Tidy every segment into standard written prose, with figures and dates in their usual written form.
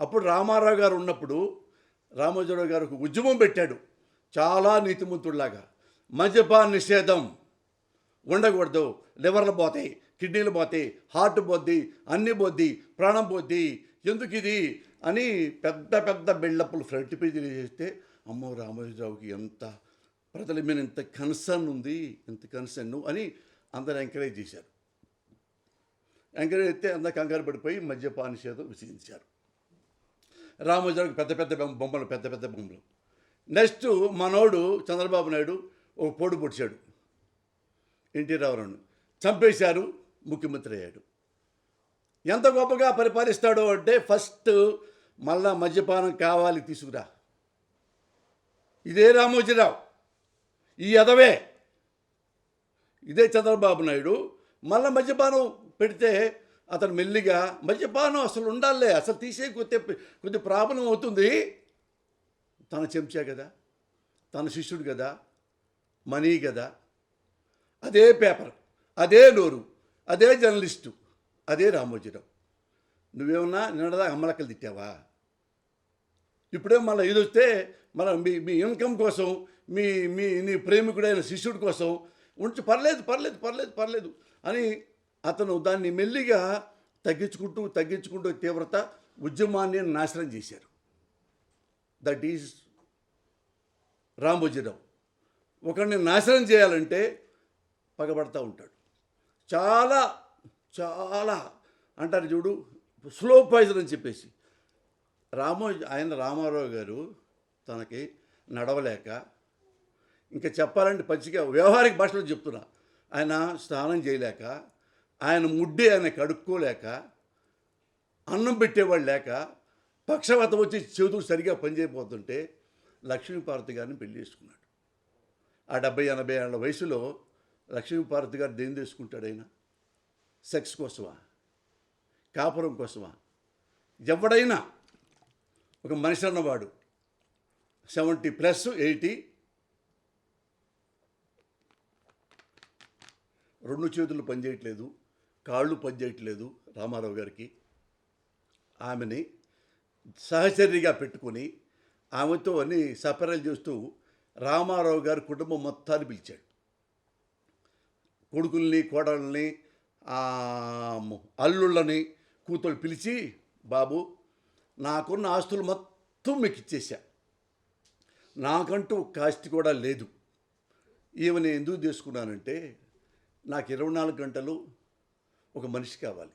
అప్పుడు రామారావు గారు ఉన్నప్పుడు రామోజీరావు గారు ఒక ఉద్యమం పెట్టాడు, చాలా నీతిమంతుడిలాగా. మద్యపాన నిషేధం ఉండకూడదు, లివర్లు పోతాయి, కిడ్నీలు పోతాయి, హార్ట్ పోద్ది, అన్నీ పోద్ది, ప్రాణం పోద్ది, ఎందుకు ఇది అని పెద్ద పెద్ద బిల్డప్లు ఫ్రంట్ పేజీలు చేస్తే, అమ్మో రామోజీరావుకి ఎంత ప్రజల మీద ఎంత కన్సర్న్ ఉంది, ఎంత కన్సర్న్ అని అందరూ ఎంకరేజ్ చేశారు. ఎంకరేజ్ అయితే అందరూ కంగారు పడిపోయి మద్యపాన నిషేధం విసిగించారు. రామోజీరావుకి పెద్ద పెద్ద బొమ్మలు, పెద్ద పెద్ద బొమ్మలు. నెక్స్ట్ మనోడు చంద్రబాబు నాయుడు ఒక పోడు పొడిచాడు, ఎన్టీ రామారావును చంపేశారు, ముఖ్యమంత్రి అయ్యాడు. ఎంత గొప్పగా పరిపాలిస్తాడో అంటే ఫస్ట్ మళ్ళా మద్యపానం కావాలి తీసుకురా. ఇదే రామోజీరావు, ఈ ఎదవే, ఇదే చంద్రబాబు నాయుడు మళ్ళీ మద్యపానం పెడితే అతను మెల్లిగా మద్యపానం అసలు ఉండాలే, అసలు తీసే కొద్ది ప్రాబ్లం అవుతుంది. తన చెంచా కదా, తన శిష్యుడు కదా, మనీ కదా, అదే పేపర్, అదే నోరు, అదే జర్నలిస్టు, అదే రామోజీరావు. నువ్వేమన్నా నిన్నదా అమ్మలక్కలు తిట్టావా? ఇప్పుడే మళ్ళీ ఇది వస్తే మన మీ ఇన్కమ్ కోసం, నీ ప్రేమికుడైన శిష్యుడి కోసం ఉంచి పర్లేదు అని అతను దాన్ని మెల్లిగా తగ్గించుకుంటూ తీవ్రత ఉద్యమాన్ని నాశనం చేశారు. That is Ramoji Rao. ఒకరిని నాశనం చేయాలంటే పగబడతా ఉంటాడు. చాలా చాలా అంటారు చూడు, స్లో పాయిజన్ అని చెప్పేసి. రామారావు గారు తనకి నడవలేక, ఇంకా చెప్పాలంటే పచ్చిగా వ్యవహారిక భాషలో చెప్తున్నా, ఆయన స్నానం చేయలేక, ఆయన ముడ్డి ఆయన కడుక్కోలేక, అన్నం పెట్టేవాళ్ళు లేక, పక్షవాతం వచ్చి చేతులు సరిగా పనిచేయకపోతుంటే లక్ష్మీపార్వతి గారిని పెళ్లి చేసుకున్నాడు. ఆ 70-80 ఏళ్ళ వయసులో లక్ష్మీపార్వతి గారు దేని చేసుకుంటాడు? ఆయన సెక్స్ కోసమా, కాపురం కోసమా? ఎవడైనా ఒక మనిషి అన్నవాడు 70+ 80 రెండు చేతులు పనిచేయట్లేదు, కాళ్ళు పనిచేయట్లేదు రామారావు గారికి. ఆమెని సహచర్యగా పెట్టుకొని ఆమెతో అన్ని సపరేలు చేస్తూ రామారావు గారి కుటుంబం మొత్తాన్ని పిలిచాడు. కొడుకుల్ని, కోడళ్ళని, అల్లుళ్ళని, కూతుళ్ళు పిలిచి, బాబు నాకున్న ఆస్తులు మొత్తం మీకు ఇచ్చేసా, నాకంటూ కాస్తి కూడా లేదు. ఈమెను ఎందుకు తీసుకున్నానంటే నాకు 24 గంటలు ఒక మనిషి కావాలి,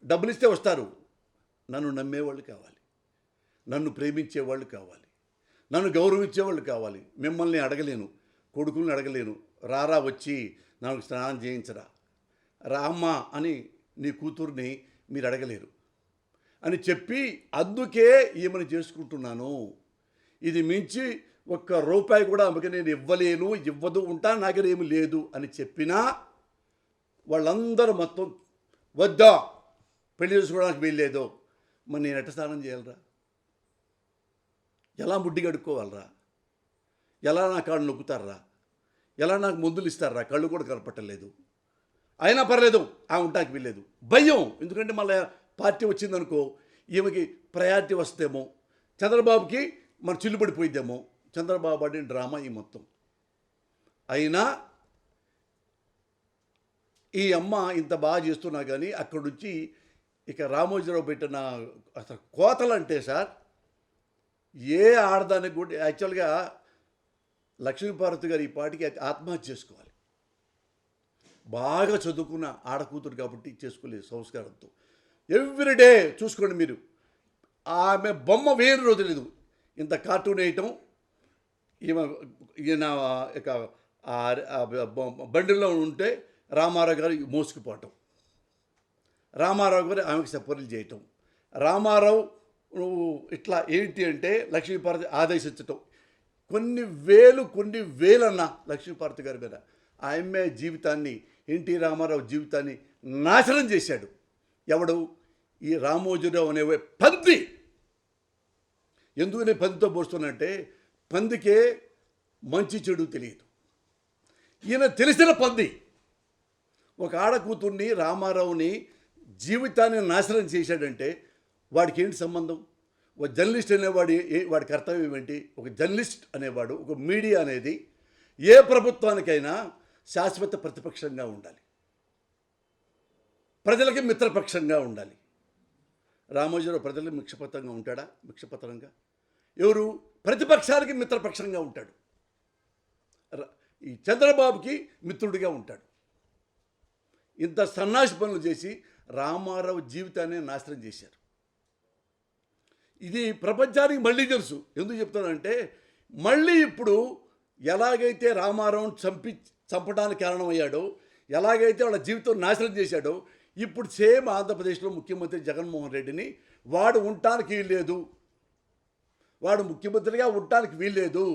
డబ్బులు ఇస్తే వస్తారు, నన్ను నమ్మేవాళ్ళు కావాలి, నన్ను ప్రేమించేవాళ్ళు కావాలి, నన్ను గౌరవించేవాళ్ళు కావాలి. మిమ్మల్ని అడగలేను, కొడుకుల్ని అడగలేను, రారా వచ్చి నాకు స్నానం చేయించరా, రామ్మా అని నీ కూతుర్ని మీరు అడగలేరు అని చెప్పి, అందుకే ఈమెను చేసుకుంటున్నాను. ఇది మించి ₹1 కూడా ఆమెకు నేను ఇవ్వలేను, ఇవ్వదు, ఉంటాను, నాకేమీ లేదు అని చెప్పినా వాళ్ళందరూ మొత్తం వద్దా, పెళ్లి చేసుకోవడానికి వీల్లేదు. మరి నేను ఎట్ట స్నానం చేయాలరా? ఎలా ముడ్డి కడుక్కోవాలరా? ఎలా నా కాళ్ళు నొక్కుతారా? ఎలా నాకు మందులు ఇస్తారా? కళ్ళు కూడా కనపట్టలేదు. అయినా పర్లేదు, ఆ ఉంటానికి వీల్లేదు. భయం, ఎందుకంటే మళ్ళీ పార్టీ వచ్చిందనుకో ఈమెకి ప్రయారిటీ వస్తేమో, చంద్రబాబుకి మన చిల్లుపడిపోయిద్దేమో. చంద్రబాబు ఆడిన డ్రామా ఈ మొత్తం. అయినా ఈ అమ్మ ఇంత బాగా చేస్తున్నా కానీ అక్కడి నుంచి ఇక రామోజీరావు పెట్టిన అసలు కోతలు అంటే సార్, ఏ ఆడదానికి కూడా యాక్చువల్గా లక్ష్మీపార్వతి గారు ఈ పాటికి ఆత్మహత్య చేసుకోవాలి. బాగా చదువుకున్న ఆడకూతురు కాబట్టి చేసుకోలేదు సంస్కారంతో. ఎవ్రీడే చూసుకోండి మీరు, ఆమె బొమ్మ వేరే రోజు లేదు. ఇంత కార్టూన్ వేయటం, ఈయన ఇక బండిలో ఉంటే రామారావు గారు మోసుకుపోవటం, రామారావు గారు ఆమెకు సపోర్ట్లు చేయటం, రామారావు నువ్వు ఇట్లా ఏంటి అంటే లక్ష్మీపార్వతి ఆదేశించటం. కొన్ని వేలన్న లక్ష్మీపార్వతి గారి మీద ఆమె జీవితాన్ని, ఎన్టీ రామారావు జీవితాన్ని నాశనం చేశాడు. ఎవడు? ఈ రామోజీరావు అనే పంది. ఎందుకు నేను పందితో పోస్తున్నంటే, పందికే మంచి చెడు తెలియదు. ఈయన తెలిసిన పంది. ఒక ఆడకూతుర్ని, రామారావుని జీవితాన్ని నాశనం చేశాడంటే వాడికి ఏంటి సంబంధం? ఒక జర్నలిస్ట్ అనేవాడు వాడి కర్తవ్యం ఏంటి? ఒక జర్నలిస్ట్ అనేవాడు, ఒక మీడియా అనేది ఏ ప్రభుత్వానికైనా శాశ్వత ప్రతిపక్షంగా ఉండాలి, ప్రజలకి మిత్రపక్షంగా ఉండాలి. రామోజీరావు ప్రజలకు మిక్షపత్రంగా ఉంటాడా? మిక్షపత్రంగా ఎవరు? ప్రతిపక్షానికి మిత్రపక్షంగా ఉంటాడు. ఈ చంద్రబాబుకి మిత్రుడిగా ఉంటాడు. ఇంత సన్నాసి పనులు చేసి రామారావు జీవితాన్ని నాశనం చేశారు. ఇది ప్రపంచానికి మళ్ళీ తెలుసు. ఎందుకు చెప్తానంటే, మళ్ళీ ఇప్పుడు ఎలాగైతే రామారావును చంపడానికి కారణమయ్యాడో, ఎలాగైతే వాళ్ళ జీవితం నాశనం చేశాడో, ఇప్పుడు సేమ్ ఆంధ్రప్రదేశ్లో ముఖ్యమంత్రి జగన్మోహన్ రెడ్డిని వాడు ఉండటానికి వీల్లేదు, వాడు ముఖ్యమంత్రిగా ఉండటానికి వీల్లేదు.